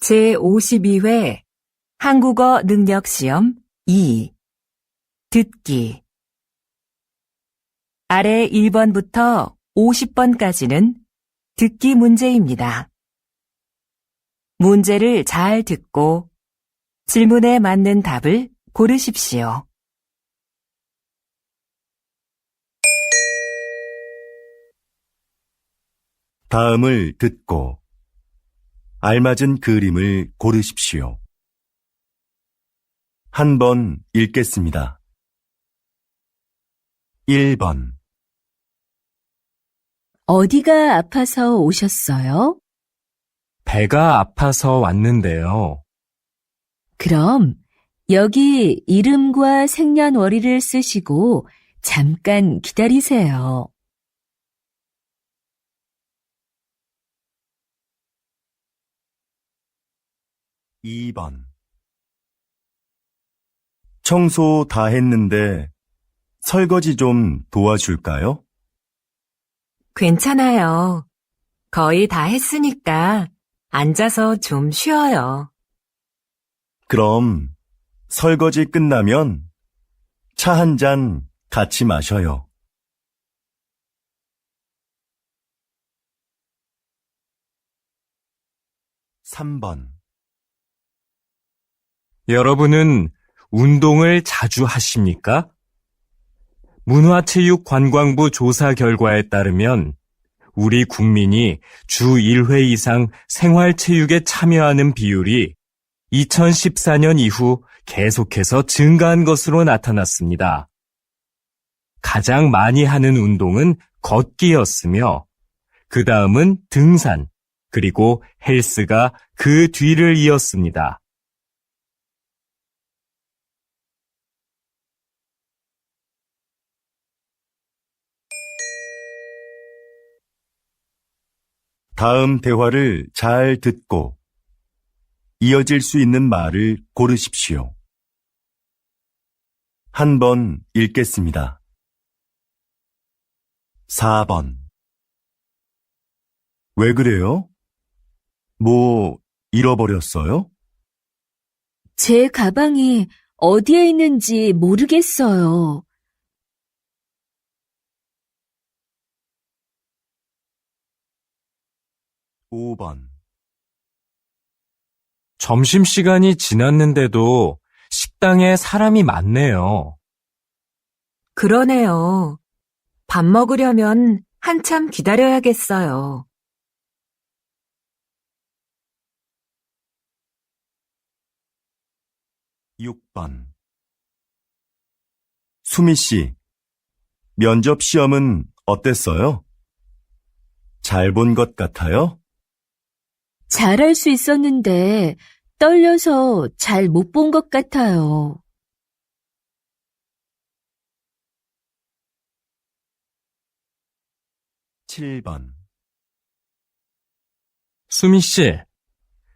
제52회 한국어 능력 시험 2 듣기 아래 1번부터 50번까지는 듣기 문제입니다. 문제를 잘 듣고 질문에 맞는 답을 고르십시오. 다음을 듣고 알맞은 그림을 고르십시오. 한 번 읽겠습니다. 1번 어디가 아파서 오셨어요? 배가 아파서 왔는데요. 그럼 여기 이름과 생년월일을 쓰시고 잠깐 기다리세요. 2번 청소 다 했는데 설거지 좀 도와줄까요? 괜찮아요. 거의 다 했으니까 앉아서 좀 쉬어요. 그럼 설거지 끝나면 차 한 잔 같이 마셔요. 3번 여러분은 운동을 자주 하십니까? 문화체육관광부 조사 결과에 따르면 우리 국민이 주 1회 이상 생활체육에 참여하는 비율이 2014년 이후 계속해서 증가한 것으로 나타났습니다. 가장 많이 하는 운동은 걷기였으며 그 다음은 등산, 그리고 헬스가 그 뒤를 이었습니다. 다음 대화를 잘 듣고 이어질 수 있는 말을 고르십시오. 한 번 읽겠습니다. 4번 왜 그래요? 뭐 잃어버렸어요? 제 가방이 어디에 있는지 모르겠어요. 5번 점심시간이 지났는데도 식당에 사람이 많네요. 그러네요. 밥 먹으려면 한참 기다려야겠어요. 6번 수미 씨, 면접 시험은 어땠어요? 잘 본 것 같아요? 잘할 수 있었는데 떨려서 잘 못 본 것 같아요. 7번 수미 씨,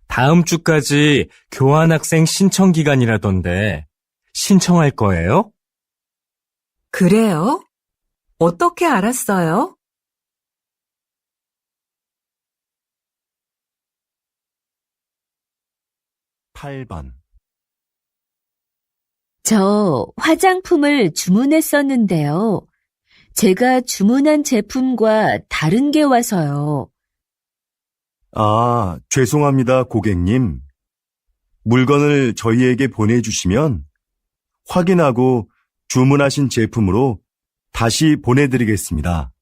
다음 주까지 교환학생 신청 기간이라던데 신청할 거예요? 그래요? 어떻게 알았어요? 8번 저 화장품을 주문했었는데요. 제가 주문한 제품과 다른 게 와서요. 아, 죄송합니다, 고객님. 물건을 저희에게 보내주시면 확인하고 주문하신 제품으로 다시 보내드리겠습니다.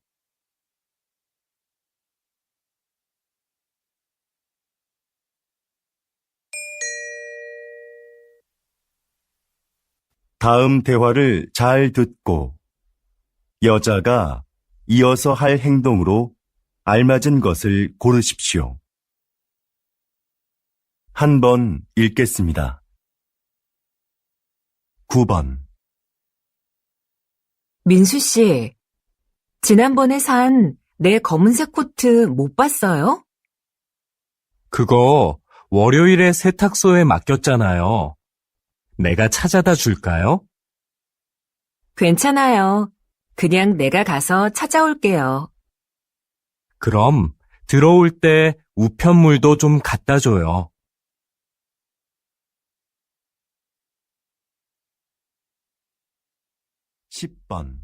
다음 대화를 잘 듣고 여자가 이어서 할 행동으로 알맞은 것을 고르십시오. 한 번 읽겠습니다. 9번 민수 씨, 지난번에 산 내 검은색 코트 못 봤어요? 그거 월요일에 세탁소에 맡겼잖아요. 내가 찾아다 줄까요? 괜찮아요. 그냥 내가 가서 찾아올게요. 그럼 들어올 때 우편물도 좀 갖다 줘요. 10번.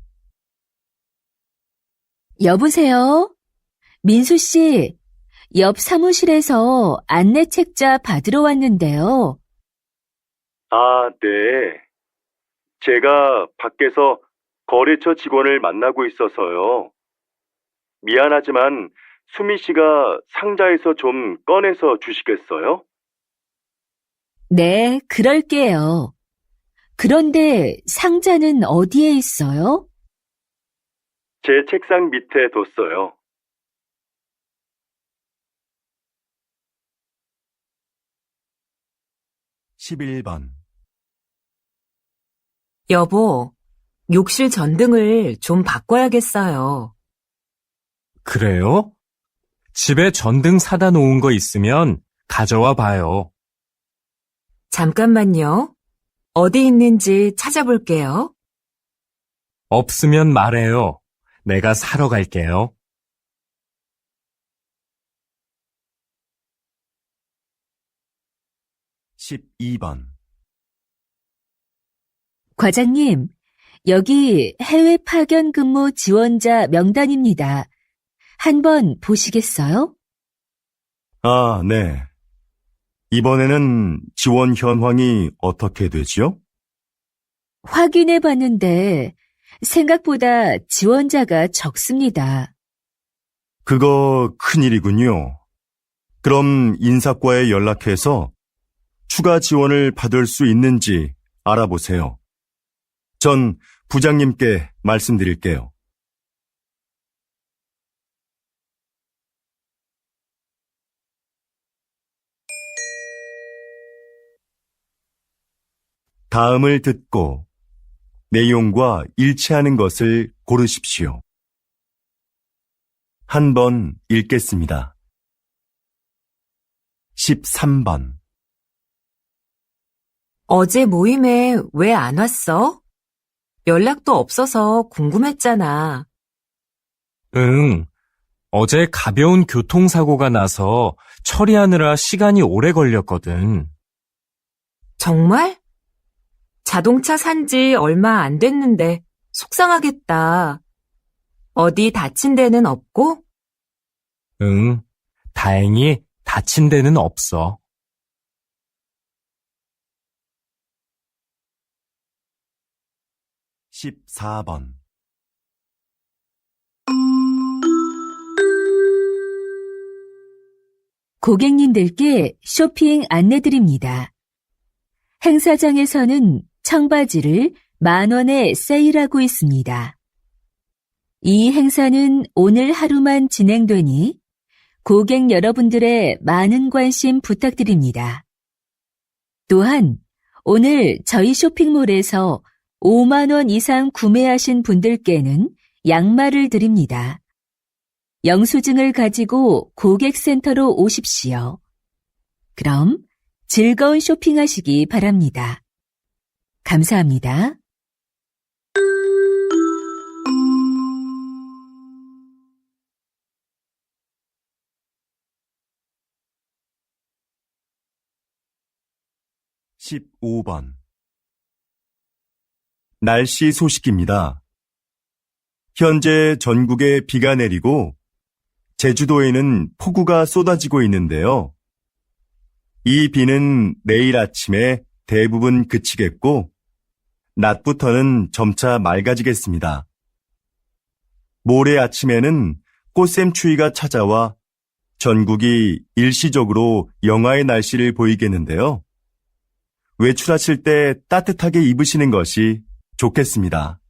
여보세요? 민수 씨, 옆 사무실에서 안내 책자 받으러 왔는데요. 아, 네. 제가 밖에서 거래처 직원을 만나고 있어서요. 미안하지만 수미 씨가 상자에서 좀 꺼내서 주시겠어요? 네, 그럴게요. 그런데 상자는 어디에 있어요? 제 책상 밑에 뒀어요. 11번. 여보, 욕실 전등을 좀 바꿔야겠어요. 그래요? 집에 전등 사다 놓은 거 있으면 가져와 봐요. 잠깐만요. 어디 있는지 찾아볼게요. 없으면 말해요. 내가 사러 갈게요. 12번. 과장님, 여기 해외 파견 근무 지원자 명단입니다. 한번 보시겠어요? 아, 네. 이번에는 지원 현황이 어떻게 되지요? 확인해 봤는데 생각보다 지원자가 적습니다. 그거 큰일이군요. 그럼 인사과에 연락해서 추가 지원을 받을 수 있는지 알아보세요. 전 부장님께 말씀드릴게요. 다음을 듣고 내용과 일치하는 것을 고르십시오. 한 번 읽겠습니다. 13번. 어제 모임에 왜 안 왔어? 연락도 없어서 궁금했잖아. 응. 어제 가벼운 교통사고가 나서 처리하느라 시간이 오래 걸렸거든. 정말? 자동차 산 지 얼마 안 됐는데 속상하겠다. 어디 다친 데는 없고? 응. 다행히 다친 데는 없어. 14번. 고객님들께 쇼핑 안내드립니다. 행사장에서는 청바지를 10,000원에 세일하고 있습니다. 이 행사는 오늘 하루만 진행되니 고객 여러분들의 많은 관심 부탁드립니다. 또한 오늘 저희 쇼핑몰에서 5만 원 이상 구매하신 분들께는 양말을 드립니다. 영수증을 가지고 고객센터로 오십시오. 그럼 즐거운 쇼핑하시기 바랍니다. 감사합니다. (15번) 날씨 소식입니다. 현재 전국에 비가 내리고 제주도에는 폭우가 쏟아지고 있는데요. 이 비는 내일 아침에 대부분 그치겠고 낮부터는 점차 맑아지겠습니다. 모레 아침에는 꽃샘추위가 찾아와 전국이 일시적으로 영하의 날씨를 보이겠는데요. 외출하실 때 따뜻하게 입으시는 것이 좋겠습니다.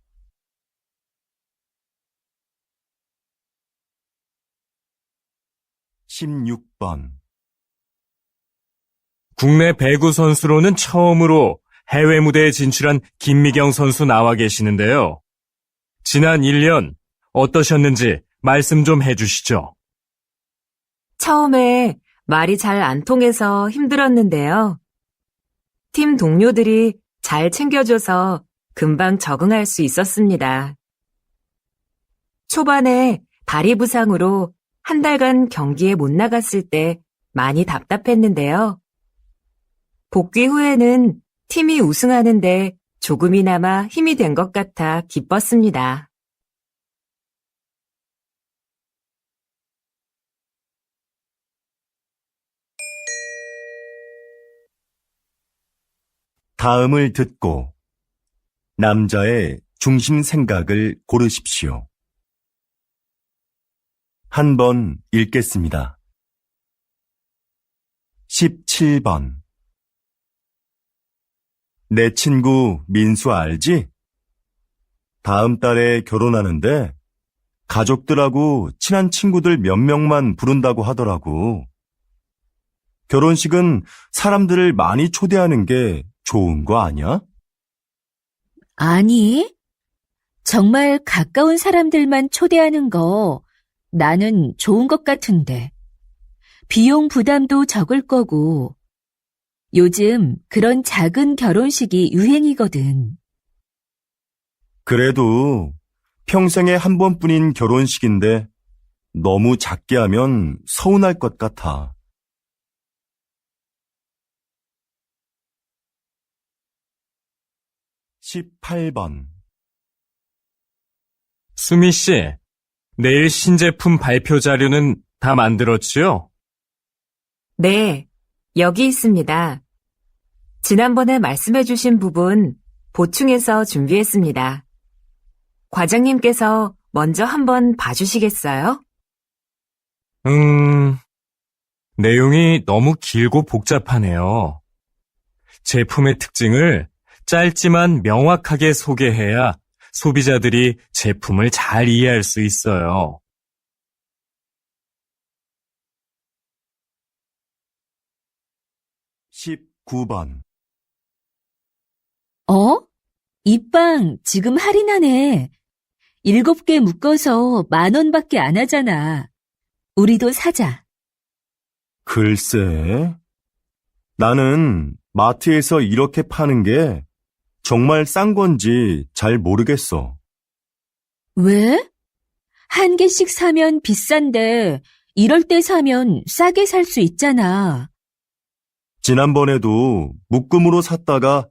16번. 국내 배구 선수로는 처음으로 해외 무대에 진출한 김미경 선수 나와 계시는데요. 지난 1년 어떠셨는지 말씀 좀 해주시죠. 처음에 말이 잘 안 통해서 힘들었는데요. 팀 동료들이 잘 챙겨줘서 금방 적응할 수 있었습니다. 초반에 다리 부상으로 한 달간 경기에 못 나갔을 때 많이 답답했는데요. 복귀 후에는 팀이 우승하는데 조금이나마 힘이 된 것 같아 기뻤습니다. 다음을 듣고 남자의 중심 생각을 고르십시오. 한 번 읽겠습니다. 17번. 내 친구 민수 알지? 다음 달에 결혼하는데 가족들하고 친한 친구들 몇 명만 부른다고 하더라고. 결혼식은 사람들을 많이 초대하는 게 좋은 거 아니야? 아니, 정말 가까운 사람들만 초대하는 거 나는 좋은 것 같은데. 비용 부담도 적을 거고, 요즘 그런 작은 결혼식이 유행이거든. 그래도 평생에 한 번뿐인 결혼식인데 너무 작게 하면 서운할 것 같아. 18번. 수미 씨, 내일 신제품 발표 자료는 다 만들었지요? 네, 여기 있습니다. 지난번에 말씀해주신 부분 보충해서 준비했습니다. 과장님께서 먼저 한번 봐주시겠어요? 내용이 너무 길고 복잡하네요. 제품의 특징을 짧지만 명확하게 소개해야 소비자들이 제품을 잘 이해할 수 있어요. 19번. 이 빵 지금 할인하네. 7개 묶어서 10,000원밖에 안 하잖아. 우리도 사자. 글쎄, 나는 마트에서 이렇게 파는 게 정말 싼 건지 잘 모르겠어. 왜? 한 개씩 사면 비싼데 이럴 때 사면 싸게 살 수 있잖아. 지난번에도 묶음으로 샀다가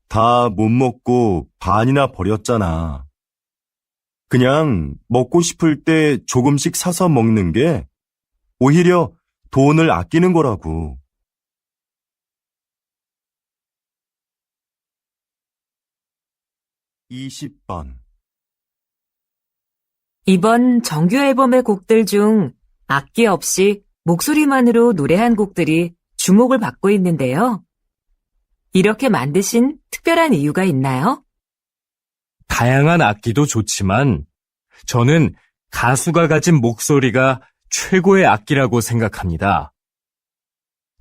다 못 먹고 반이나 버렸잖아. 그냥 먹고 싶을 때 조금씩 사서 먹는 게 오히려 돈을 아끼는 거라고. 20번. 이번 정규 앨범의 곡들 중 악기 없이 목소리만으로 노래한 곡들이 주목을 받고 있는데요. 이렇게 만드신 특별한 이유가 있나요? 다양한 악기도 좋지만 저는 가수가 가진 목소리가 최고의 악기라고 생각합니다.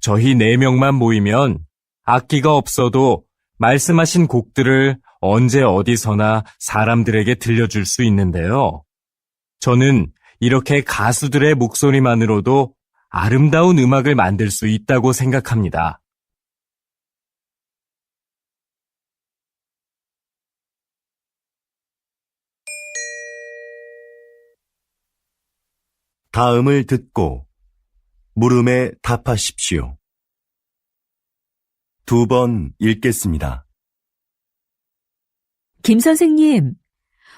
저희 4명만 모이면 악기가 없어도 말씀하신 곡들을 언제 어디서나 사람들에게 들려줄 수 있는데요. 저는 이렇게 가수들의 목소리만으로도 아름다운 음악을 만들 수 있다고 생각합니다. 다음을 듣고 물음에 답하십시오. 2번 읽겠습니다. 김 선생님,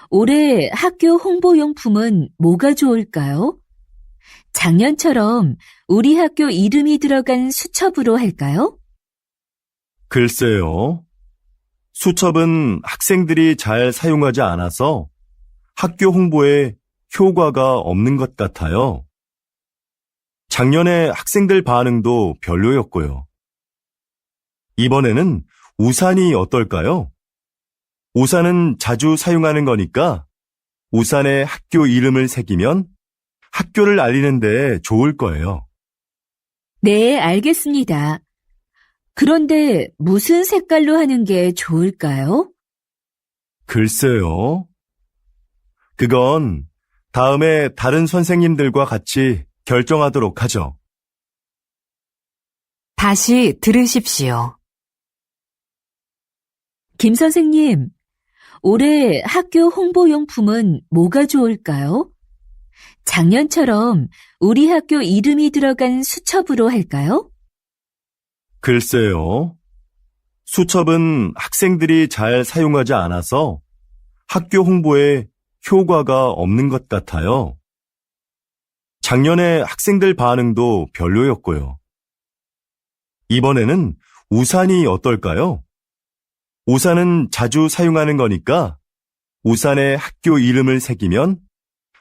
올해 학교 홍보용품은 뭐가 좋을까요? 작년처럼 우리 학교 이름이 들어간 수첩으로 할까요? 글쎄요. 수첩은 학생들이 잘 사용하지 않아서 학교 홍보에 효과가 없는 것 같아요. 작년에 학생들 반응도 별로였고요. 이번에는 우산이 어떨까요? 우산은 자주 사용하는 거니까 우산에 학교 이름을 새기면 학교를 알리는데 좋을 거예요. 네, 알겠습니다. 그런데 무슨 색깔로 하는 게 좋을까요? 글쎄요. 그건 다음에 다른 선생님들과 같이 결정하도록 하죠. 다시 들으십시오. 김 선생님, 올해 학교 홍보용품은 뭐가 좋을까요? 작년처럼 우리 학교 이름이 들어간 수첩으로 할까요? 글쎄요. 수첩은 학생들이 잘 사용하지 않아서 학교 홍보에 효과가 없는 것 같아요. 작년에 학생들 반응도 별로였고요. 이번에는 우산이 어떨까요? 우산은 자주 사용하는 거니까 우산에 학교 이름을 새기면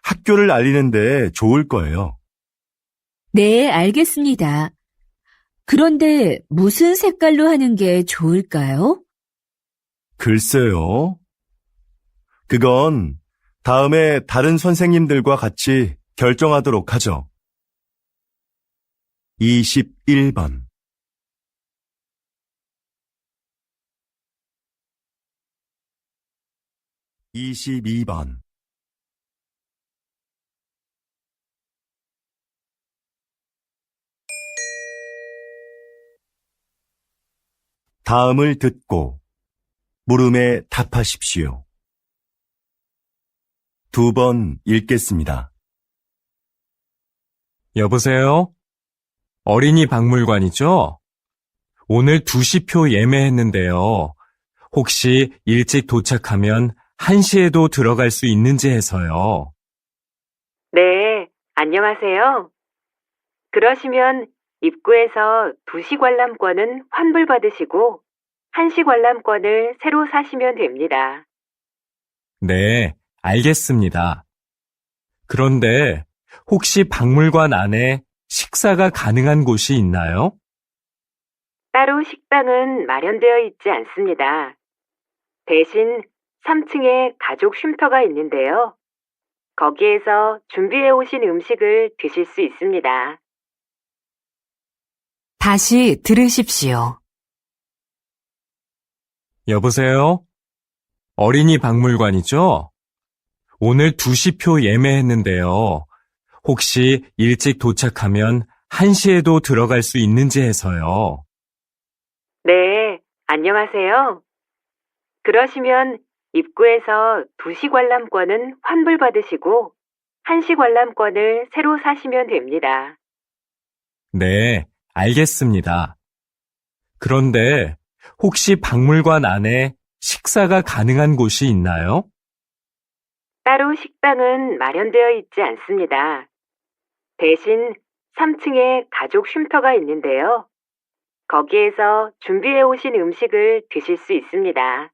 학교를 알리는 데 좋을 거예요. 네, 알겠습니다. 그런데 무슨 색깔로 하는 게 좋을까요? 글쎄요. 그건 다음에 다른 선생님들과 같이 결정하도록 하죠. 21번 22번 다음을 듣고 물음에 답하십시오. 2번 읽겠습니다. 여보세요? 어린이 박물관이죠? 오늘 2시표 예매했는데요. 혹시 일찍 도착하면 1시에도 들어갈 수 있는지 해서요. 네, 안녕하세요. 그러시면 입구에서 2시 관람권은 환불받으시고 1시 관람권을 새로 사시면 됩니다. 네, 알겠습니다. 그런데 혹시 박물관 안에 식사가 가능한 곳이 있나요? 따로 식당은 마련되어 있지 않습니다. 대신 3층에 가족 쉼터가 있는데요. 거기에서 준비해 오신 음식을 드실 수 있습니다. 다시 들으십시오. 여보세요? 어린이 박물관이죠? 오늘 2시표 예매했는데요. 혹시 일찍 도착하면 1시에도 들어갈 수 있는지 해서요. 네, 안녕하세요. 그러시면 입구에서 2시 관람권은 환불받으시고 1시 관람권을 새로 사시면 됩니다. 네, 알겠습니다. 그런데 혹시 박물관 안에 식사가 가능한 곳이 있나요? 따로 식당은 마련되어 있지 않습니다. 대신 3층에 가족 쉼터가 있는데요. 거기에서 준비해 오신 음식을 드실 수 있습니다.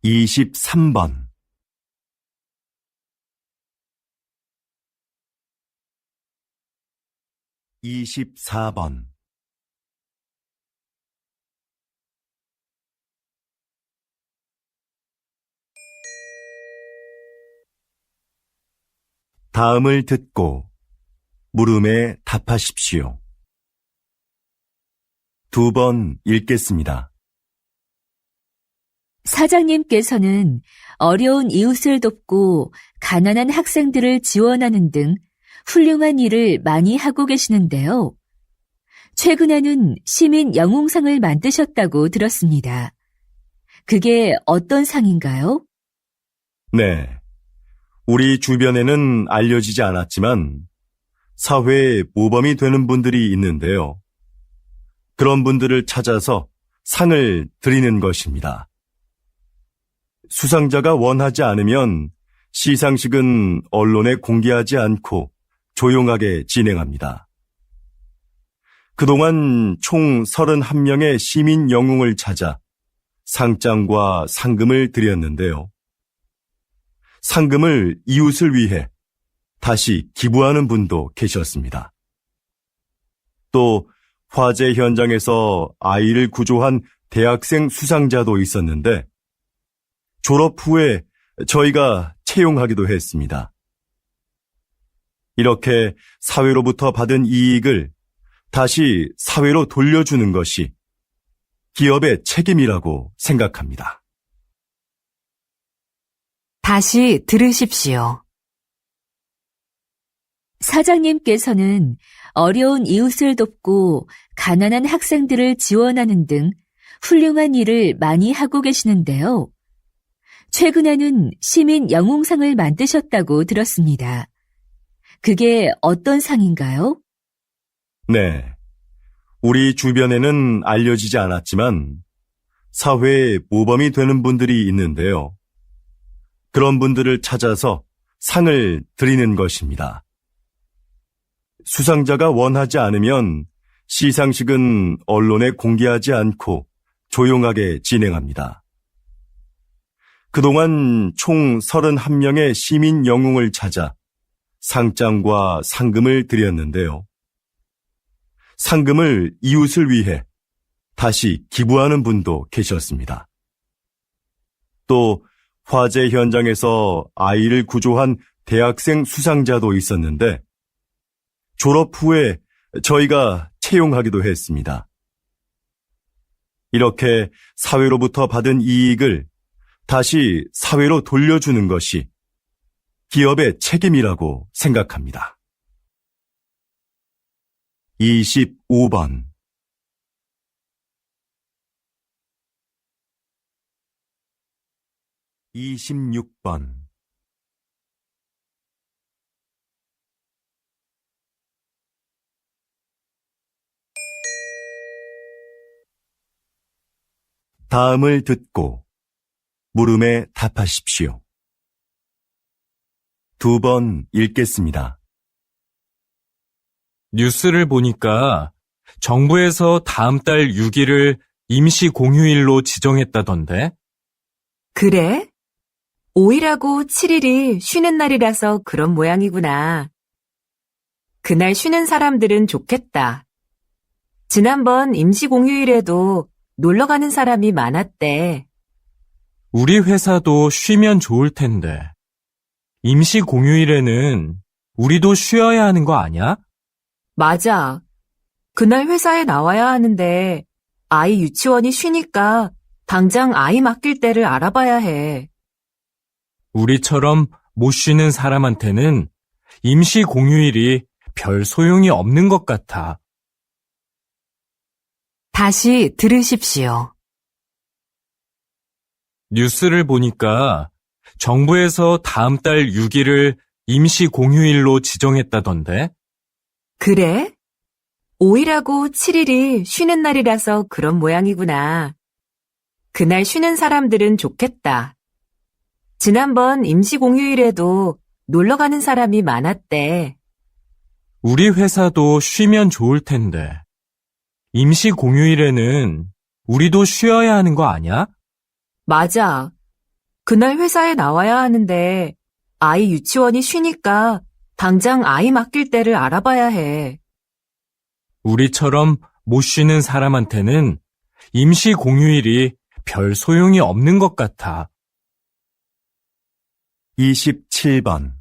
23번 24번 다음을 듣고 물음에 답하십시오. 2번 읽겠습니다. 사장님께서는 어려운 이웃을 돕고 가난한 학생들을 지원하는 등 훌륭한 일을 많이 하고 계시는데요. 최근에는 시민 영웅상을 만드셨다고 들었습니다. 그게 어떤 상인가요? 네. 우리 주변에는 알려지지 않았지만 사회에 모범이 되는 분들이 있는데요. 그런 분들을 찾아서 상을 드리는 것입니다. 수상자가 원하지 않으면 시상식은 언론에 공개하지 않고 조용하게 진행합니다. 그동안 총 31명의 시민 영웅을 찾아 상장과 상금을 드렸는데요. 상금을 이웃을 위해 다시 기부하는 분도 계셨습니다. 또 화재 현장에서 아이를 구조한 대학생 수상자도 있었는데 졸업 후에 저희가 채용하기도 했습니다. 이렇게 사회로부터 받은 이익을 다시 사회로 돌려주는 것이 기업의 책임이라고 생각합니다. 다시 들으십시오. 사장님께서는 어려운 이웃을 돕고 가난한 학생들을 지원하는 등 훌륭한 일을 많이 하고 계시는데요. 최근에는 시민 영웅상을 만드셨다고 들었습니다. 그게 어떤 상인가요? 네. 우리 주변에는 알려지지 않았지만 사회에 모범이 되는 분들이 있는데요. 그런 분들을 찾아서 상을 드리는 것입니다. 수상자가 원하지 않으면 시상식은 언론에 공개하지 않고 조용하게 진행합니다. 그동안 총 31명의 시민 영웅을 찾아 상장과 상금을 드렸는데요. 상금을 이웃을 위해 다시 기부하는 분도 계셨습니다. 또 화재 현장에서 아이를 구조한 대학생 수상자도 있었는데 졸업 후에 저희가 채용하기도 했습니다. 이렇게 사회로부터 받은 이익을 다시 사회로 돌려주는 것이 기업의 책임이라고 생각합니다. 25번 26번 다음을 듣고 물음에 답하십시오. 2번 읽겠습니다. 뉴스를 보니까 정부에서 다음 달 6일을 임시 공휴일로 지정했다던데? 그래? 5일하고 7일이 쉬는 날이라서 그런 모양이구나. 그날 쉬는 사람들은 좋겠다. 지난번 임시 공휴일에도 놀러 가는 사람이 많았대. 우리 회사도 쉬면 좋을 텐데. 임시 공휴일에는 우리도 쉬어야 하는 거 아니야? 맞아. 그날 회사에 나와야 하는데 아이 유치원이 쉬니까 당장 아이 맡길 때를 알아봐야 해. 우리처럼 못 쉬는 사람한테는 임시 공휴일이 별 소용이 없는 것 같아. 다시 들으십시오. 뉴스를 보니까 정부에서 다음 달 6일을 임시 공휴일로 지정했다던데? 그래? 5일하고 7일이 쉬는 날이라서 그런 모양이구나. 그날 쉬는 사람들은 좋겠다. 지난번 임시 공휴일에도 놀러 가는 사람이 많았대. 우리 회사도 쉬면 좋을 텐데. 임시 공휴일에는 우리도 쉬어야 하는 거 아니야? 맞아. 그날 회사에 나와야 하는데 아이 유치원이 쉬니까 당장 아이 맡길 때를 알아봐야 해. 우리처럼 못 쉬는 사람한테는 임시 공휴일이 별 소용이 없는 것 같아. 27번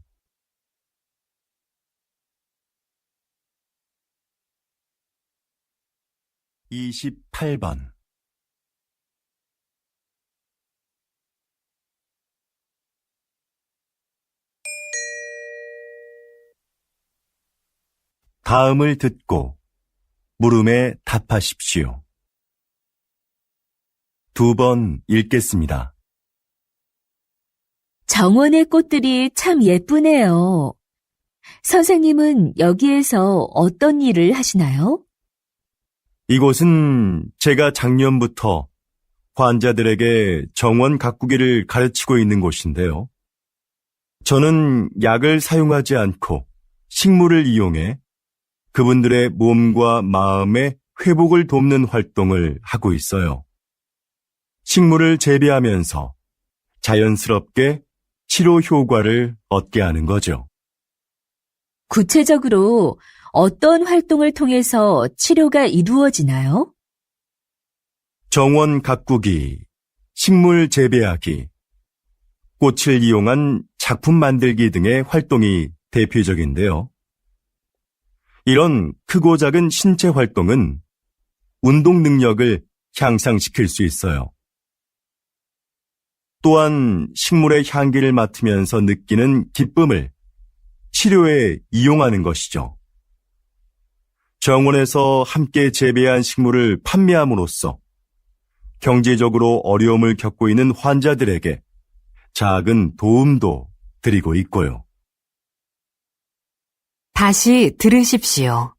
28번 다음을 듣고 물음에 답하십시오. 2번 읽겠습니다. 정원의 꽃들이 참 예쁘네요. 선생님은 여기에서 어떤 일을 하시나요? 이곳은 제가 작년부터 환자들에게 정원 가꾸기를 가르치고 있는 곳인데요. 저는 약을 사용하지 않고 식물을 이용해 그분들의 몸과 마음의 회복을 돕는 활동을 하고 있어요. 식물을 재배하면서 자연스럽게 치료 효과를 얻게 하는 거죠. 구체적으로 어떤 활동을 통해서 치료가 이루어지나요? 정원 가꾸기, 식물 재배하기, 꽃을 이용한 작품 만들기 등의 활동이 대표적인데요. 이런 크고 작은 신체 활동은 운동 능력을 향상시킬 수 있어요. 또한 식물의 향기를 맡으면서 느끼는 기쁨을 치료에 이용하는 것이죠. 정원에서 함께 재배한 식물을 판매함으로써 경제적으로 어려움을 겪고 있는 환자들에게 작은 도움도 드리고 있고요. 다시 들으십시오.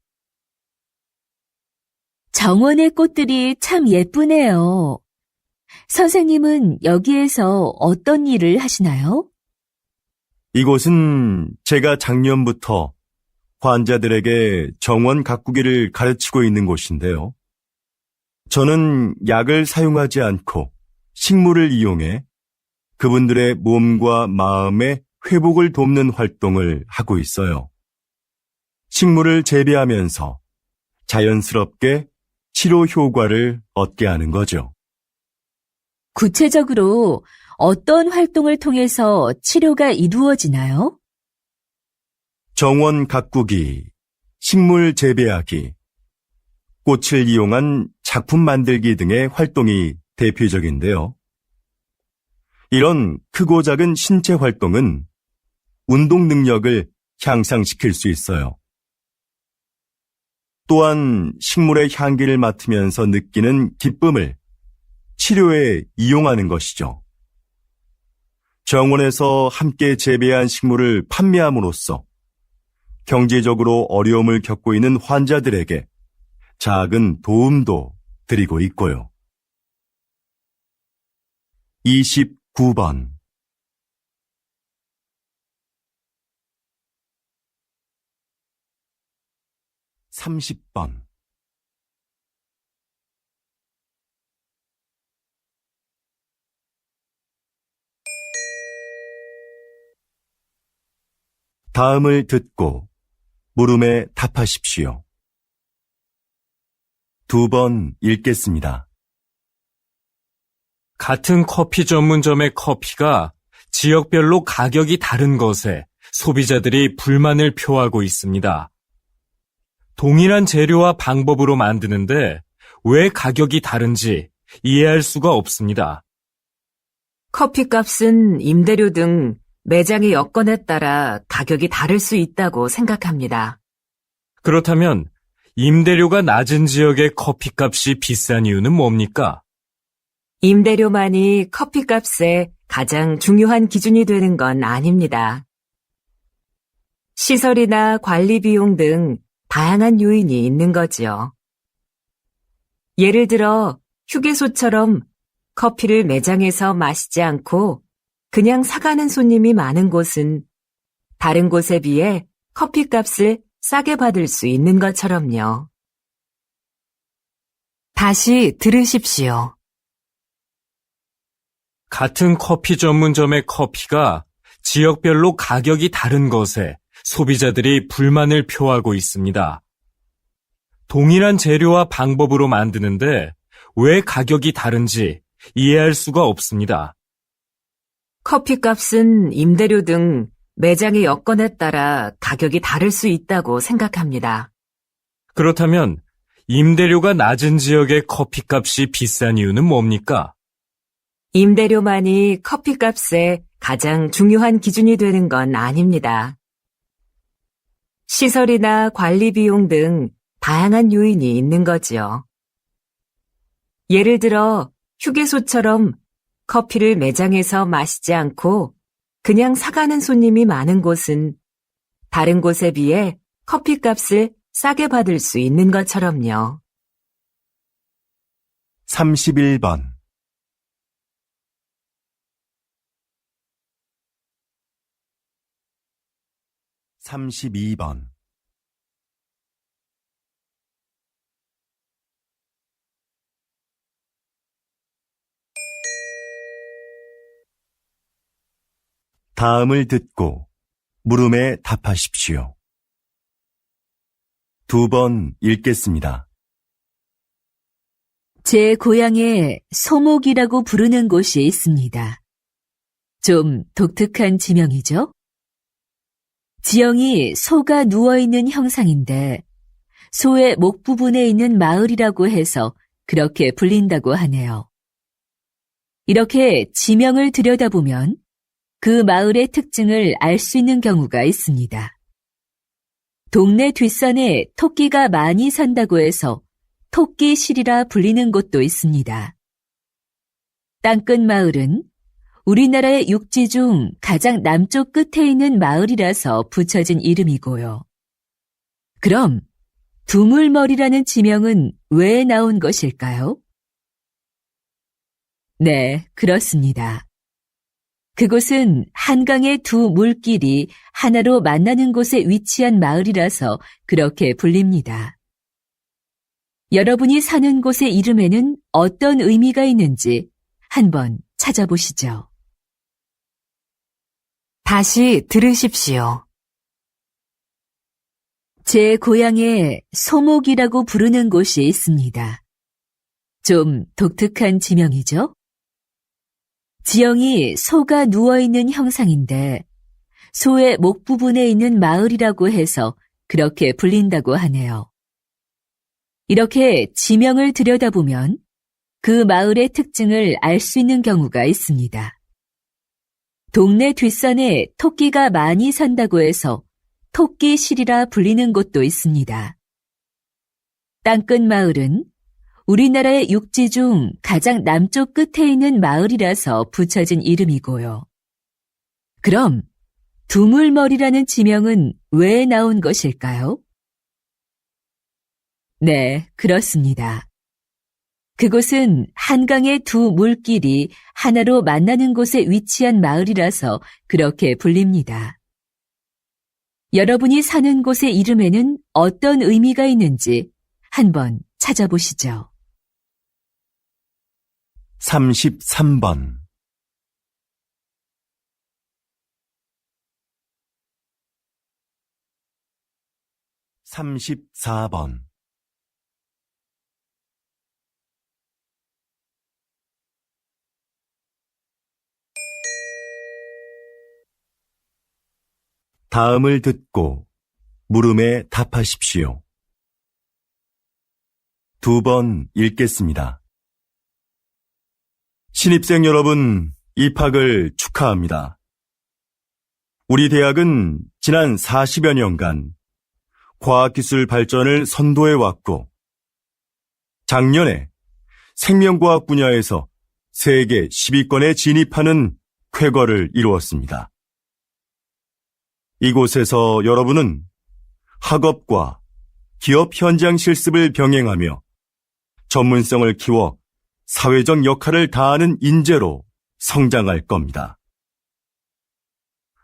정원의 꽃들이 참 예쁘네요. 선생님은 여기에서 어떤 일을 하시나요? 이곳은 제가 작년부터 환자들에게 정원 가꾸기를 가르치고 있는 곳인데요. 저는 약을 사용하지 않고 식물을 이용해 그분들의 몸과 마음의 회복을 돕는 활동을 하고 있어요. 식물을 재배하면서 자연스럽게 치료 효과를 얻게 하는 거죠. 구체적으로 어떤 활동을 통해서 치료가 이루어지나요? 정원 가꾸기, 식물 재배하기, 꽃을 이용한 작품 만들기 등의 활동이 대표적인데요. 이런 크고 작은 신체 활동은 운동 능력을 향상시킬 수 있어요. 또한 식물의 향기를 맡으면서 느끼는 기쁨을 치료에 이용하는 것이죠. 정원에서 함께 재배한 식물을 판매함으로써 경제적으로 어려움을 겪고 있는 환자들에게 작은 도움도 드리고 있고요. 29번 30번 다음을 듣고 물음에 답하십시오. 2번 읽겠습니다. 같은 커피 전문점의 커피가 지역별로 가격이 다른 것에 소비자들이 불만을 표하고 있습니다. 동일한 재료와 방법으로 만드는데 왜 가격이 다른지 이해할 수가 없습니다. 커피값은 임대료 등 매장의 여건에 따라 가격이 다를 수 있다고 생각합니다. 그렇다면 임대료가 낮은 지역의 커피값이 비싼 이유는 뭡니까? 임대료만이 커피값의 가장 중요한 기준이 되는 건 아닙니다. 시설이나 관리 비용 등 다양한 요인이 있는 거지요. 예를 들어 휴게소처럼 커피를 매장에서 마시지 않고 그냥 사가는 손님이 많은 곳은 다른 곳에 비해 커피값을 싸게 받을 수 있는 것처럼요. 다시 들으십시오. 같은 커피 전문점의 커피가 지역별로 가격이 다른 것에 소비자들이 불만을 표하고 있습니다. 동일한 재료와 방법으로 만드는데 왜 가격이 다른지 이해할 수가 없습니다. 커피값은 임대료 등 매장의 여건에 따라 가격이 다를 수 있다고 생각합니다. 그렇다면 임대료가 낮은 지역의 커피값이 비싼 이유는 뭡니까? 임대료만이 커피값의 가장 중요한 기준이 되는 건 아닙니다. 시설이나 관리 비용 등 다양한 요인이 있는 거지요. 예를 들어 휴게소처럼 커피를 매장에서 마시지 않고 그냥 사가는 손님이 많은 곳은 다른 곳에 비해 커피값을 싸게 받을 수 있는 것처럼요. 31번 32번 다음을 듣고 물음에 답하십시오. 2번 읽겠습니다. 제 고향에 소목이라고 부르는 곳이 있습니다. 좀 독특한 지명이죠? 지형이 소가 누워있는 형상인데 소의 목 부분에 있는 마을이라고 해서 그렇게 불린다고 하네요. 이렇게 지명을 들여다보면 그 마을의 특징을 알 수 있는 경우가 있습니다. 동네 뒷산에 토끼가 많이 산다고 해서 토끼실이라 불리는 곳도 있습니다. 땅끝 마을은 우리나라의 육지 중 가장 남쪽 끝에 있는 마을이라서 붙여진 이름이고요. 그럼 두물머리라는 지명은 왜 나온 것일까요? 네, 그렇습니다. 그곳은 한강의 두 물길이 하나로 만나는 곳에 위치한 마을이라서 그렇게 불립니다. 여러분이 사는 곳의 이름에는 어떤 의미가 있는지 한번 찾아보시죠. 다시 들으십시오. 제 고향에 소목이라고 부르는 곳이 있습니다. 좀 독특한 지명이죠? 지형이 소가 누워있는 형상인데 소의 목 부분에 있는 마을이라고 해서 그렇게 불린다고 하네요. 이렇게 지명을 들여다보면 그 마을의 특징을 알 수 있는 경우가 있습니다. 동네 뒷산에 토끼가 많이 산다고 해서 토끼실이라 불리는 곳도 있습니다. 땅끝 마을은 우리나라의 육지 중 가장 남쪽 끝에 있는 마을이라서 붙여진 이름이고요. 그럼 두물머리라는 지명은 왜 나온 것일까요? 네, 그렇습니다. 그곳은 한강의 두 물길이 하나로 만나는 곳에 위치한 마을이라서 그렇게 불립니다. 여러분이 사는 곳의 이름에는 어떤 의미가 있는지 한번 찾아보시죠. 33번 34번 다음을 듣고 물음에 답하십시오. 2번 읽겠습니다. 신입생 여러분, 입학을 축하합니다. 우리 대학은 지난 40여 년간 과학기술 발전을 선도해왔고, 작년에 생명과학 분야에서 세계 10위권에 진입하는 쾌거를 이루었습니다. 이곳에서 여러분은 학업과 기업 현장 실습을 병행하며 전문성을 키워 사회적 역할을 다하는 인재로 성장할 겁니다.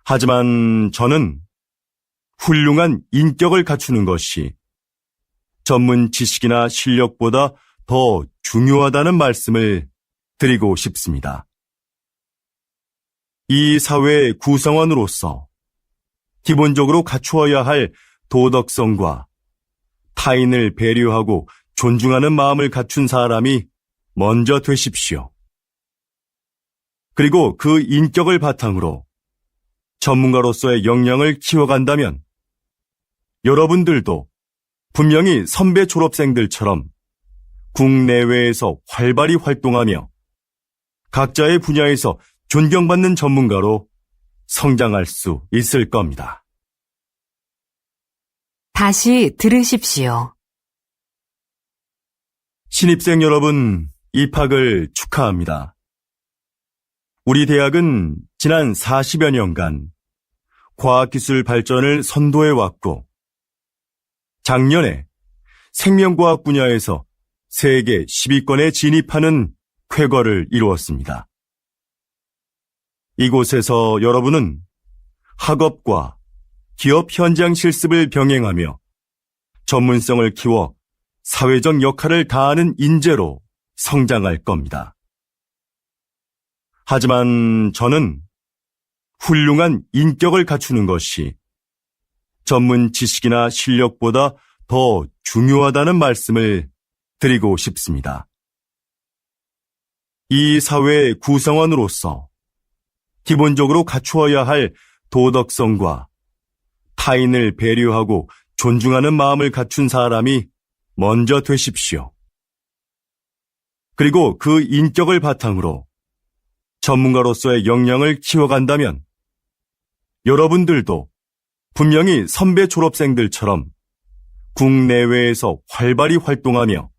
하지만 저는 훌륭한 인격을 갖추는 것이 전문 지식이나 실력보다 더 중요하다는 말씀을 드리고 싶습니다. 이 사회의 구성원으로서 기본적으로 갖추어야 할 도덕성과 타인을 배려하고 존중하는 마음을 갖춘 사람이 먼저 되십시오. 그리고 그 인격을 바탕으로 전문가로서의 역량을 키워간다면 여러분들도 분명히 선배 졸업생들처럼 국내외에서 활발히 활동하며 각자의 분야에서 존경받는 전문가로 성장할 수 있을 겁니다. 다시 들으십시오. 신입생 여러분, 입학을 축하합니다. 우리 대학은 지난 40여 년간 과학기술 발전을 선도해왔고, 작년에 생명과학 분야에서 세계 10위권에 진입하는 쾌거를 이루었습니다. 이곳에서 여러분은 학업과 기업 현장 실습을 병행하며 전문성을 키워 사회적 역할을 다하는 인재로 성장할 겁니다. 하지만 저는 훌륭한 인격을 갖추는 것이 전문 지식이나 실력보다 더 중요하다는 말씀을 드리고 싶습니다. 이 사회의 구성원으로서 기본적으로 갖추어야 할 도덕성과 타인을 배려하고 존중하는 마음을 갖춘 사람이 먼저 되십시오. 그리고 그 인격을 바탕으로 전문가로서의 역량을 키워간다면 여러분들도 분명히 선배 졸업생들처럼 국내외에서 활발히 활동하며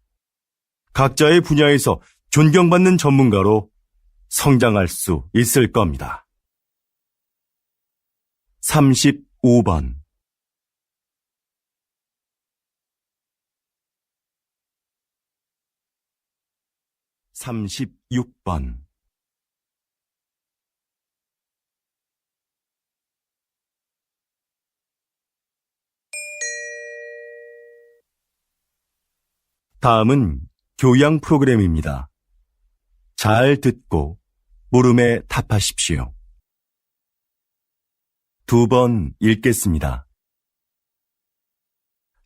각자의 분야에서 존경받는 전문가로 성장할 수 있을 겁니다. 35번 36번. 다음은 교양 프로그램입니다. 잘 듣고 물음에 답하십시오. 2번 읽겠습니다.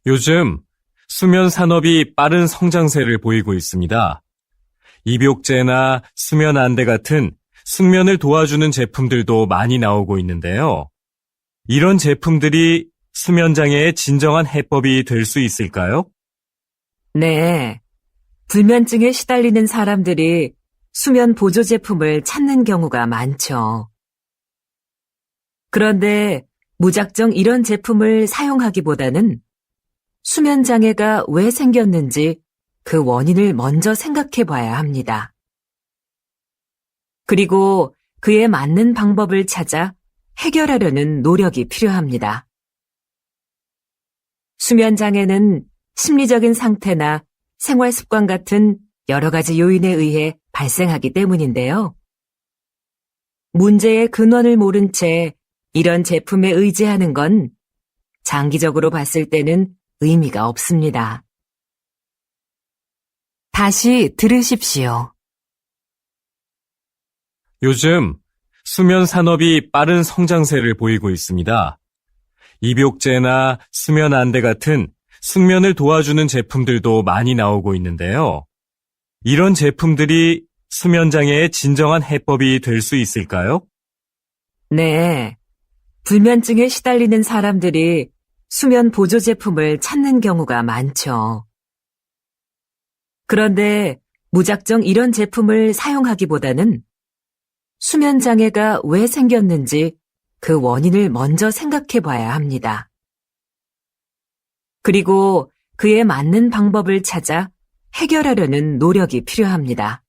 요즘 수면 산업이 빠른 성장세를 보이고 있습니다. 입욕제나 수면 안대 같은 숙면을 도와주는 제품들도 많이 나오고 있는데요. 이런 제품들이 수면 장애의 진정한 해법이 될 수 있을까요? 네. 불면증에 시달리는 사람들이 수면 보조 제품을 찾는 경우가 많죠. 그런데 무작정 이런 제품을 사용하기보다는 수면 장애가 왜 생겼는지 그 원인을 먼저 생각해 봐야 합니다. 그리고 그에 맞는 방법을 찾아 해결하려는 노력이 필요합니다. 수면 장애는 심리적인 상태나 생활 습관 같은 여러 가지 요인에 의해 발생하기 때문인데요. 문제의 근원을 모른 채 이런 제품에 의지하는 건 장기적으로 봤을 때는 의미가 없습니다. 다시 들으십시오. 요즘 수면 산업이 빠른 성장세를 보이고 있습니다. 입욕제나 수면 안대 같은 숙면을 도와주는 제품들도 많이 나오고 있는데요. 이런 제품들이 수면 장애의 진정한 해법이 될 수 있을까요? 네. 불면증에 시달리는 사람들이 수면 보조 제품을 찾는 경우가 많죠. 그런데 무작정 이런 제품을 사용하기보다는 수면 장애가 왜 생겼는지 그 원인을 먼저 생각해 봐야 합니다. 그리고 그에 맞는 방법을 찾아 해결하려는 노력이 필요합니다.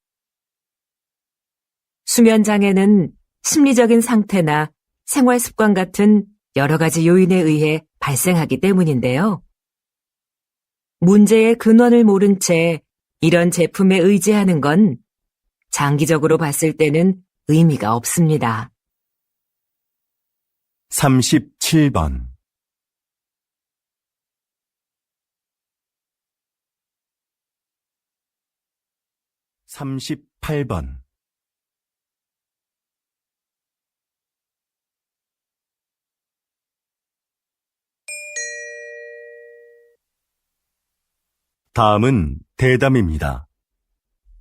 수면 장애는 심리적인 상태나 생활 습관 같은 여러 가지 요인에 의해 발생하기 때문인데요. 문제의 근원을 모른 채 이런 제품에 의지하는 건 장기적으로 봤을 때는 의미가 없습니다. 37번. 38번. 다음은 대담입니다.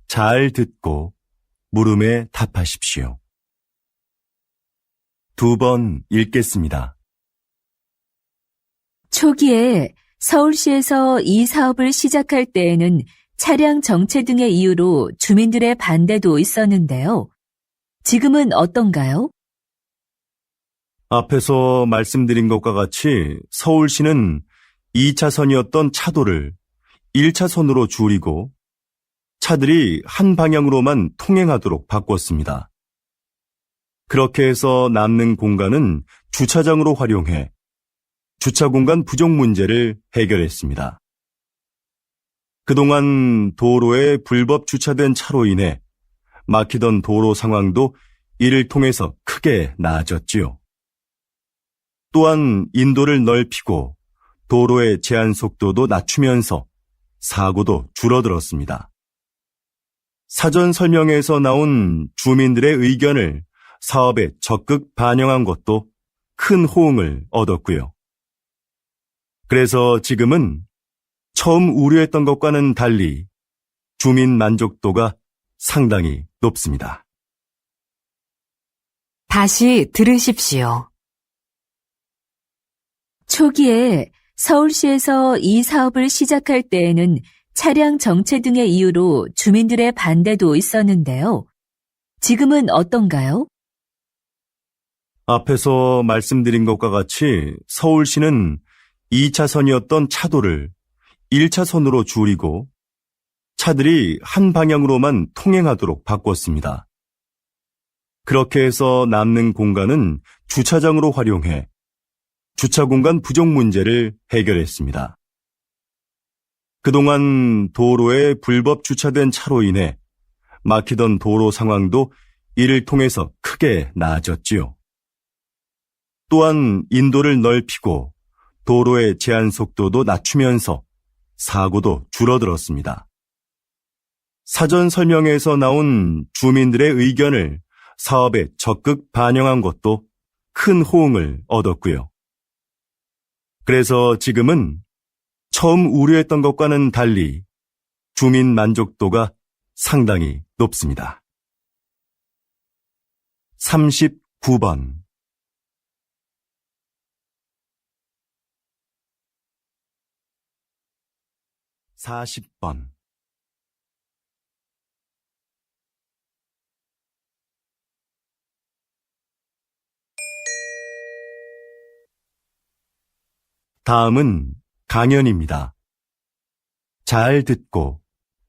잘 듣고 물음에 답하십시오. 2번 읽겠습니다. 초기에 서울시에서 이 사업을 시작할 때에는 차량 정체 등의 이유로 주민들의 반대도 있었는데요. 지금은 어떤가요? 앞에서 말씀드린 것과 같이 서울시는 2차선이었던 차도를 1차선으로 줄이고 차들이 한 방향으로만 통행하도록 바꿨습니다. 그렇게 해서 남는 공간은 주차장으로 활용해 주차 공간 부족 문제를 해결했습니다. 그동안 도로에 불법 주차된 차로 인해 막히던 도로 상황도 이를 통해서 크게 나아졌지요. 또한 인도를 넓히고 도로의 제한 속도도 낮추면서 사고도 줄어들었습니다. 사전 설명회에서 나온 주민들의 의견을 사업에 적극 반영한 것도 큰 호응을 얻었고요. 그래서 지금은 처음 우려했던 것과는 달리 주민 만족도가 상당히 높습니다. 다시 들으십시오. 초기에 서울시에서 이 사업을 시작할 때에는 차량 정체 등의 이유로 주민들의 반대도 있었는데요. 지금은 어떤가요? 앞에서 말씀드린 것과 같이 서울시는 2차선이었던 차도를 1차선으로 줄이고 차들이 한 방향으로만 통행하도록 바꿨습니다. 그렇게 해서 남는 공간은 주차장으로 활용해 주차 공간 부족 문제를 해결했습니다. 그동안 도로에 불법 주차된 차로 인해 막히던 도로 상황도 이를 통해서 크게 나아졌지요. 또한 인도를 넓히고 도로의 제한 속도도 낮추면서 사고도 줄어들었습니다. 사전 설명에서 나온 주민들의 의견을 사업에 적극 반영한 것도 큰 호응을 얻었고요. 그래서 지금은 처음 우려했던 것과는 달리 주민 만족도가 상당히 높습니다. 39번 40번 다음은 강연입니다. 잘 듣고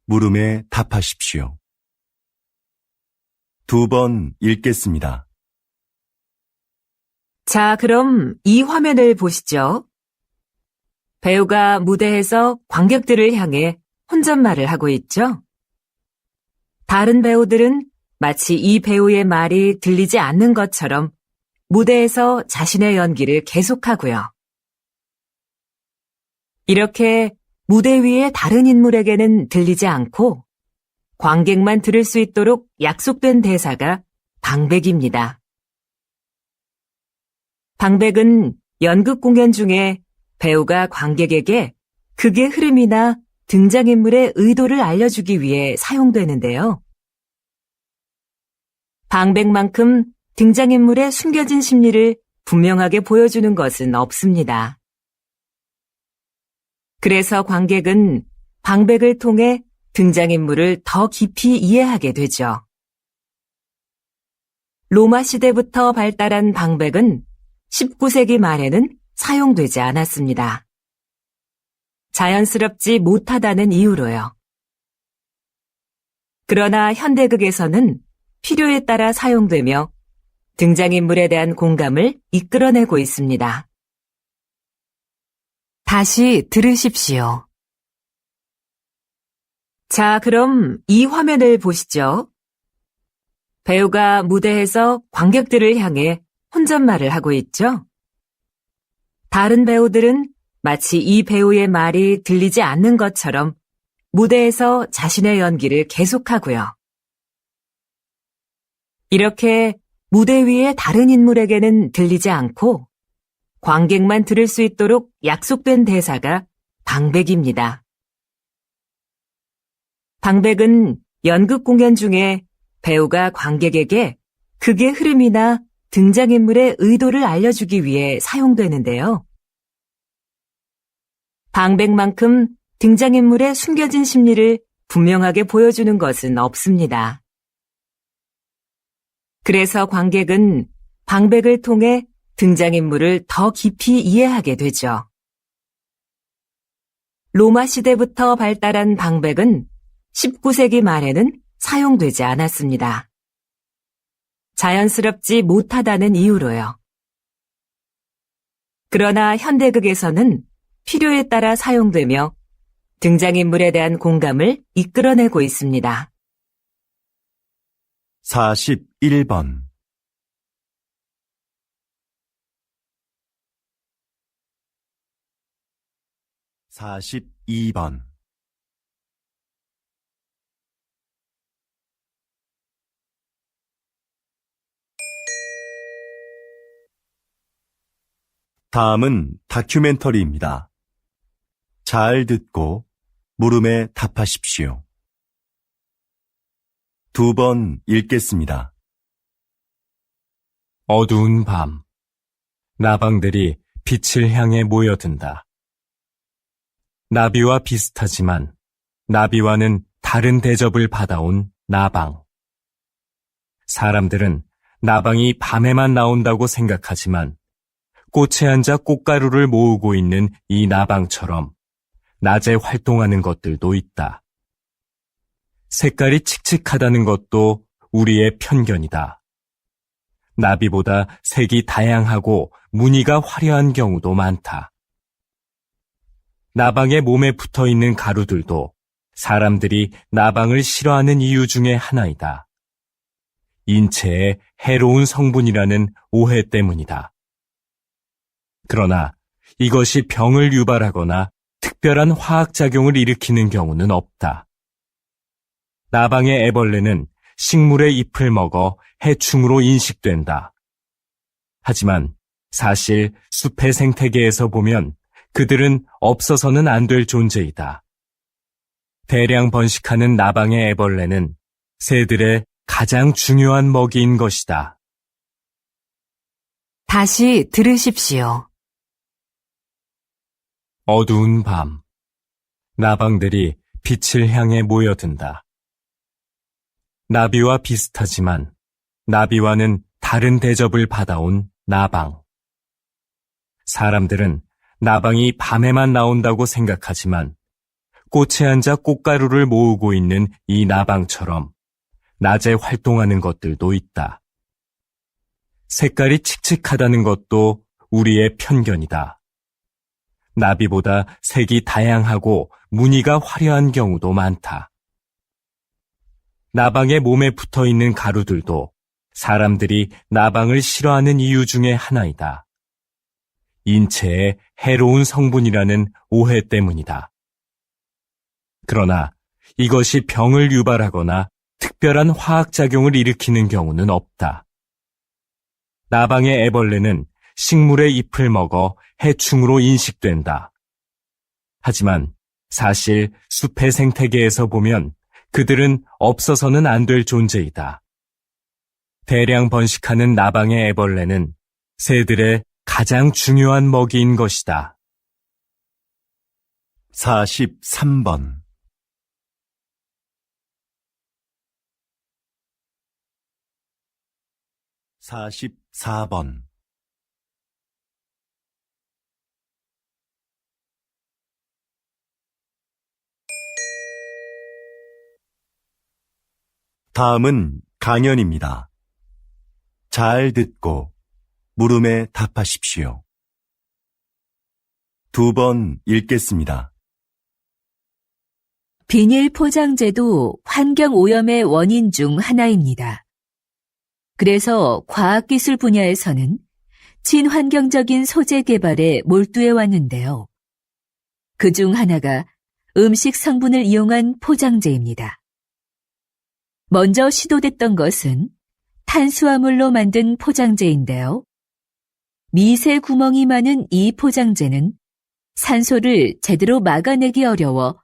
물음에 답하십시오. 2번 읽겠습니다. 자, 그럼 이 화면을 보시죠. 배우가 무대에서 관객들을 향해 혼잣말을 하고 있죠. 다른 배우들은 마치 이 배우의 말이 들리지 않는 것처럼 무대에서 자신의 연기를 계속하고요. 이렇게 무대 위의 다른 인물에게는 들리지 않고 관객만 들을 수 있도록 약속된 대사가 방백입니다. 방백은 연극 공연 중에 배우가 관객에게 극의 흐름이나 등장인물의 의도를 알려주기 위해 사용되는데요. 방백만큼 등장인물의 숨겨진 심리를 분명하게 보여주는 것은 없습니다. 그래서 관객은 방백을 통해 등장인물을 더 깊이 이해하게 되죠. 로마 시대부터 발달한 방백은 19세기 말에는 사용되지 않았습니다. 자연스럽지 못하다는 이유로요. 그러나 현대극에서는 필요에 따라 사용되며 등장인물에 대한 공감을 이끌어내고 있습니다. 다시 들으십시오. 자, 그럼 이 화면을 보시죠. 배우가 무대에서 관객들을 향해 혼잣말을 하고 있죠. 다른 배우들은 마치 이 배우의 말이 들리지 않는 것처럼 무대에서 자신의 연기를 계속하고요. 이렇게 무대 위의 다른 인물에게는 들리지 않고 관객만 들을 수 있도록 약속된 대사가 방백입니다. 방백은 연극 공연 중에 배우가 관객에게 극의 흐름이나 등장인물의 의도를 알려주기 위해 사용되는데요. 방백만큼 등장인물의 숨겨진 심리를 분명하게 보여주는 것은 없습니다. 그래서 관객은 방백을 통해 등장인물을 더 깊이 이해하게 되죠. 로마 시대부터 발달한 방백은 19세기 말에는 사용되지 않았습니다. 자연스럽지 못하다는 이유로요. 그러나 현대극에서는 필요에 따라 사용되며 등장인물에 대한 공감을 이끌어내고 있습니다. 41번 42번 다음은 다큐멘터리입니다. 잘 듣고 물음에 답하십시오. 2번 읽겠습니다. 어두운 밤, 나방들이 빛을 향해 모여든다. 나비와 비슷하지만 나비와는 다른 대접을 받아온 나방. 사람들은 나방이 밤에만 나온다고 생각하지만 꽃에 앉아 꽃가루를 모으고 있는 이 나방처럼 낮에 활동하는 것들도 있다. 색깔이 칙칙하다는 것도 우리의 편견이다. 나비보다 색이 다양하고 무늬가 화려한 경우도 많다. 나방의 몸에 붙어 있는 가루들도 사람들이 나방을 싫어하는 이유 중에 하나이다. 인체에 해로운 성분이라는 오해 때문이다. 그러나 이것이 병을 유발하거나 특별한 화학작용을 일으키는 경우는 없다. 나방의 애벌레는 식물의 잎을 먹어 해충으로 인식된다. 하지만 사실 숲의 생태계에서 보면 그들은 없어서는 안 될 존재이다. 대량 번식하는 나방의 애벌레는 새들의 가장 중요한 먹이인 것이다. 다시 들으십시오. 어두운 밤, 나방들이 빛을 향해 모여든다. 나비와 비슷하지만 나비와는 다른 대접을 받아온 나방. 사람들은 나방이 밤에만 나온다고 생각하지만 꽃에 앉아 꽃가루를 모으고 있는 이 나방처럼 낮에 활동하는 것들도 있다. 색깔이 칙칙하다는 것도 우리의 편견이다. 나비보다 색이 다양하고 무늬가 화려한 경우도 많다. 나방의 몸에 붙어 있는 가루들도 사람들이 나방을 싫어하는 이유 중에 하나이다. 인체에 해로운 성분이라는 오해 때문이다. 그러나 이것이 병을 유발하거나 특별한 화학작용을 일으키는 경우는 없다. 나방의 애벌레는 식물의 잎을 먹어 해충으로 인식된다. 하지만 사실 숲의 생태계에서 보면 그들은 없어서는 안 될 존재이다. 대량 번식하는 나방의 애벌레는 새들의 가장 중요한 먹이인 것이다. 43번 44번 다음은 강연입니다. 잘 듣고 물음에 답하십시오. 2번 읽겠습니다. 비닐 포장재도 환경 오염의 원인 중 하나입니다. 그래서 과학기술 분야에서는 친환경적인 소재 개발에 몰두해 왔는데요. 그중 하나가 음식 성분을 이용한 포장재입니다. 먼저 시도됐던 것은 탄수화물로 만든 포장재인데요. 미세 구멍이 많은 이 포장재는 산소를 제대로 막아내기 어려워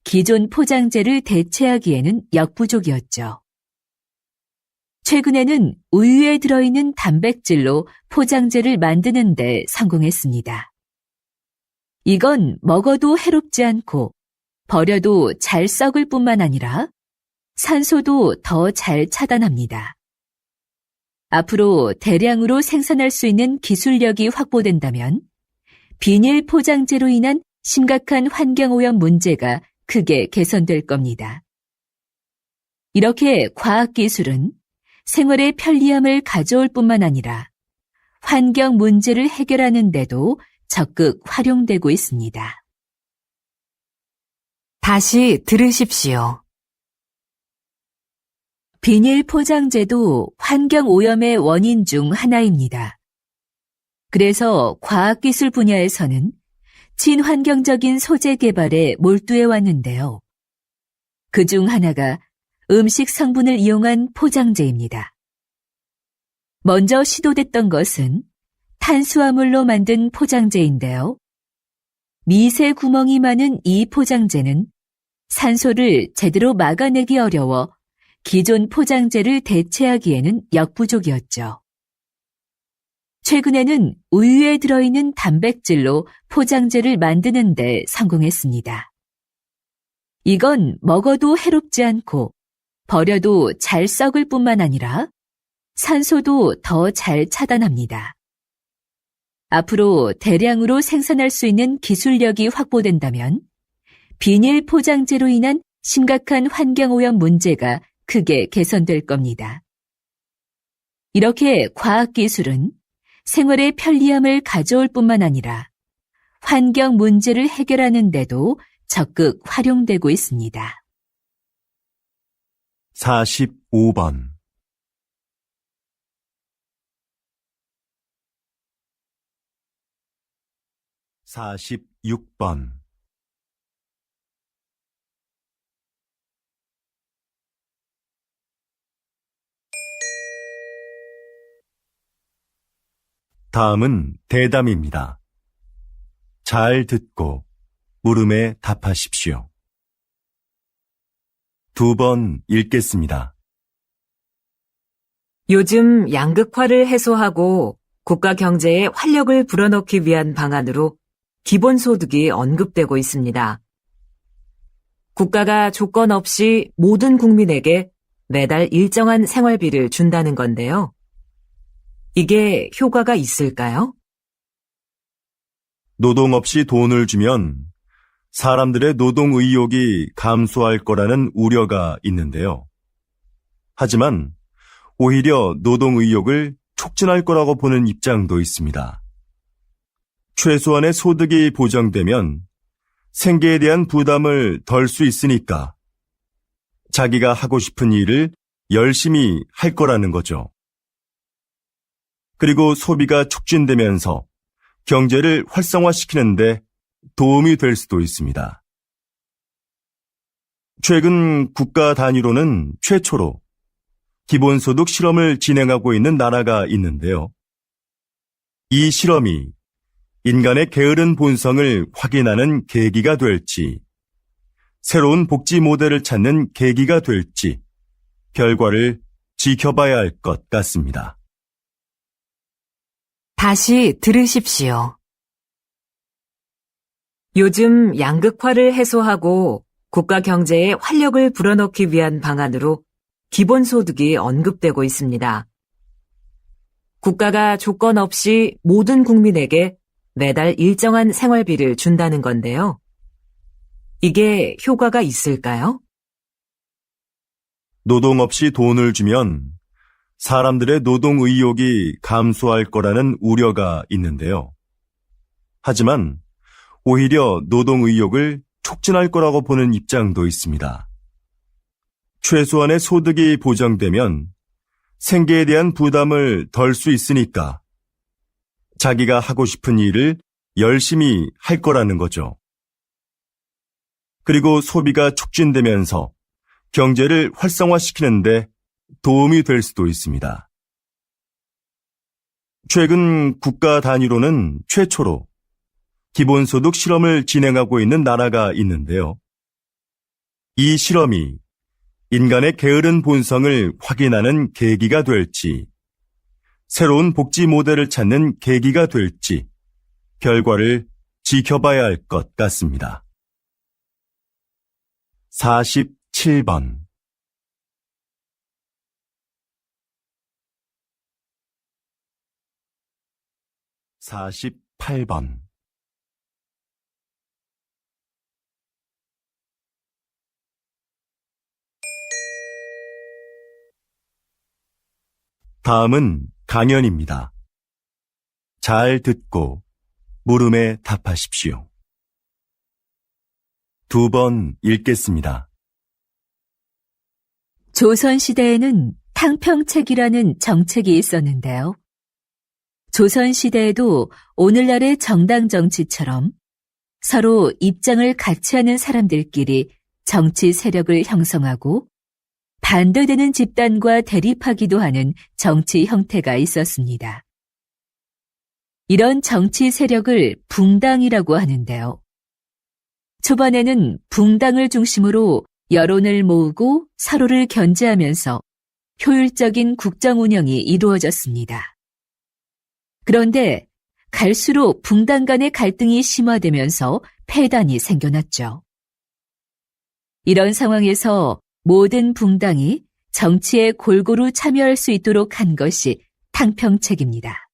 기존 포장재를 대체하기에는 역부족이었죠. 최근에는 우유에 들어있는 단백질로 포장재를 만드는 데 성공했습니다. 이건 먹어도 해롭지 않고 버려도 잘 썩을 뿐만 아니라 산소도 더 잘 차단합니다. 앞으로 대량으로 생산할 수 있는 기술력이 확보된다면 비닐 포장재로 인한 심각한 환경오염 문제가 크게 개선될 겁니다. 이렇게 과학기술은 생활의 편리함을 가져올 뿐만 아니라 환경 문제를 해결하는 데도 적극 활용되고 있습니다. 다시 들으십시오. 비닐 포장재도 환경 오염의 원인 중 하나입니다. 그래서 과학기술 분야에서는 친환경적인 소재 개발에 몰두해 왔는데요. 그중 하나가 음식 성분을 이용한 포장재입니다. 먼저 시도됐던 것은 탄수화물로 만든 포장재인데요. 미세 구멍이 많은 이 포장재는 산소를 제대로 막아내기 어려워 기존 포장재를 대체하기에는 역부족이었죠. 최근에는 우유에 들어있는 단백질로 포장재를 만드는 데 성공했습니다. 이건 먹어도 해롭지 않고 버려도 잘 썩을 뿐만 아니라 산소도 더 잘 차단합니다. 앞으로 대량으로 생산할 수 있는 기술력이 확보된다면 비닐 포장재로 인한 심각한 환경오염 문제가 크게 개선될 겁니다. 이렇게 과학기술은 생활의 편리함을 가져올 뿐만 아니라 환경 문제를 해결하는 데도 적극 활용되고 있습니다. 45번 46번 다음은 대담입니다. 잘 듣고 물음에 답하십시오. 2번 읽겠습니다. 요즘 양극화를 해소하고 국가 경제에 활력을 불어넣기 위한 방안으로 기본소득이 언급되고 있습니다. 국가가 조건 없이 모든 국민에게 매달 일정한 생활비를 준다는 건데요. 이게 효과가 있을까요? 노동 없이 돈을 주면 사람들의 노동 의욕이 감소할 거라는 우려가 있는데요. 하지만 오히려 노동 의욕을 촉진할 거라고 보는 입장도 있습니다. 최소한의 소득이 보장되면 생계에 대한 부담을 덜 수 있으니까 자기가 하고 싶은 일을 열심히 할 거라는 거죠. 그리고 소비가 촉진되면서 경제를 활성화시키는데 도움이 될 수도 있습니다. 최근 국가 단위로는 최초로 기본소득 실험을 진행하고 있는 나라가 있는데요. 이 실험이 인간의 게으른 본성을 확인하는 계기가 될지, 새로운 복지 모델을 찾는 계기가 될지, 결과를 지켜봐야 할 것 같습니다. 다시 들으십시오. 요즘 양극화를 해소하고 국가 경제에 활력을 불어넣기 위한 방안으로 기본소득이 언급되고 있습니다. 국가가 조건 없이 모든 국민에게 매달 일정한 생활비를 준다는 건데요. 이게 효과가 있을까요? 노동 없이 돈을 주면 사람들의 노동 의욕이 감소할 거라는 우려가 있는데요. 하지만 오히려 노동 의욕을 촉진할 거라고 보는 입장도 있습니다. 최소한의 소득이 보장되면 생계에 대한 부담을 덜 수 있으니까 자기가 하고 싶은 일을 열심히 할 거라는 거죠. 그리고 소비가 촉진되면서 경제를 활성화시키는데 도움이 될 수도 있습니다. 최근 국가 단위로는 최초로 기본소득 실험을 진행하고 있는 나라가 있는데요. 이 실험이 인간의 게으른 본성을 확인하는 계기가 될지, 새로운 복지 모델을 찾는 계기가 될지, 결과를 지켜봐야 할 것 같습니다. 47번 48번 다음은 강연입니다. 잘 듣고 물음에 답하십시오. 2번 읽겠습니다. 조선시대에는 탕평책이라는 정책이 있었는데요. 조선시대에도 오늘날의 정당 정치처럼 서로 입장을 같이 하는 사람들끼리 정치 세력을 형성하고 반대되는 집단과 대립하기도 하는 정치 형태가 있었습니다. 이런 정치 세력을 붕당이라고 하는데요. 초반에는 붕당을 중심으로 여론을 모으고 서로를 견제하면서 효율적인 국정 운영이 이루어졌습니다. 그런데 갈수록 붕당 간의 갈등이 심화되면서 폐단이 생겨났죠. 이런 상황에서 모든 붕당이 정치에 골고루 참여할 수 있도록 한 것이 탕평책입니다.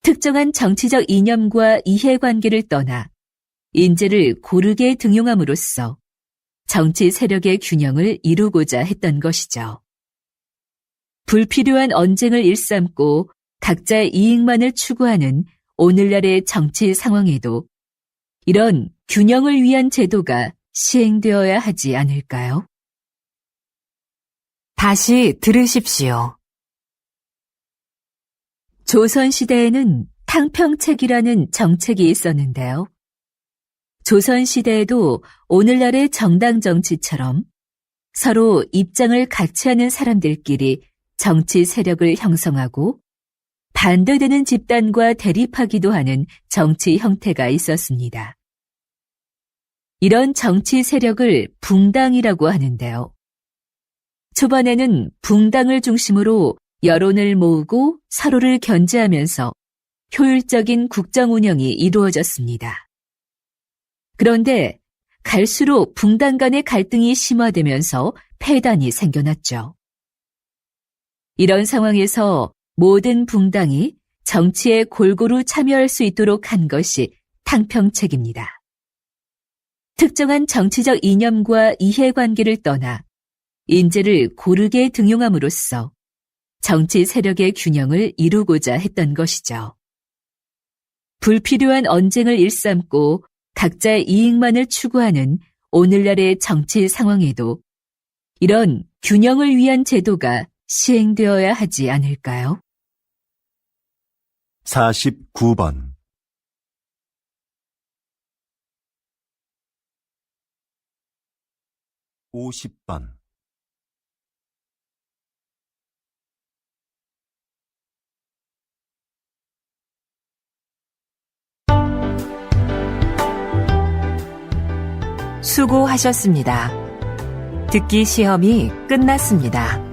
특정한 정치적 이념과 이해관계를 떠나 인재를 고르게 등용함으로써 정치 세력의 균형을 이루고자 했던 것이죠. 불필요한 언쟁을 일삼고 각자의 이익만을 추구하는 오늘날의 정치 상황에도 이런 균형을 위한 제도가 시행되어야 하지 않을까요? 다시 들으십시오. 조선시대에는 탕평책이라는 정책이 있었는데요. 조선시대에도 오늘날의 정당 정치처럼 서로 입장을 같이 하는 사람들끼리 정치 세력을 형성하고 반대되는 집단과 대립하기도 하는 정치 형태가 있었습니다. 이런 정치 세력을 붕당이라고 하는데요. 초반에는 붕당을 중심으로 여론을 모으고 서로를 견제하면서 효율적인 국정 운영이 이루어졌습니다. 그런데 갈수록 붕당 간의 갈등이 심화되면서 폐단이 생겨났죠. 이런 상황에서 모든 붕당이 정치에 골고루 참여할 수 있도록 한 것이 탕평책입니다. 특정한 정치적 이념과 이해관계를 떠나 인재를 고르게 등용함으로써 정치 세력의 균형을 이루고자 했던 것이죠. 불필요한 언쟁을 일삼고 각자의 이익만을 추구하는 오늘날의 정치 상황에도 이런 균형을 위한 제도가 시행되어야 하지 않을까요? 49번 50번 수고하셨습니다. 듣기 시험이 끝났습니다.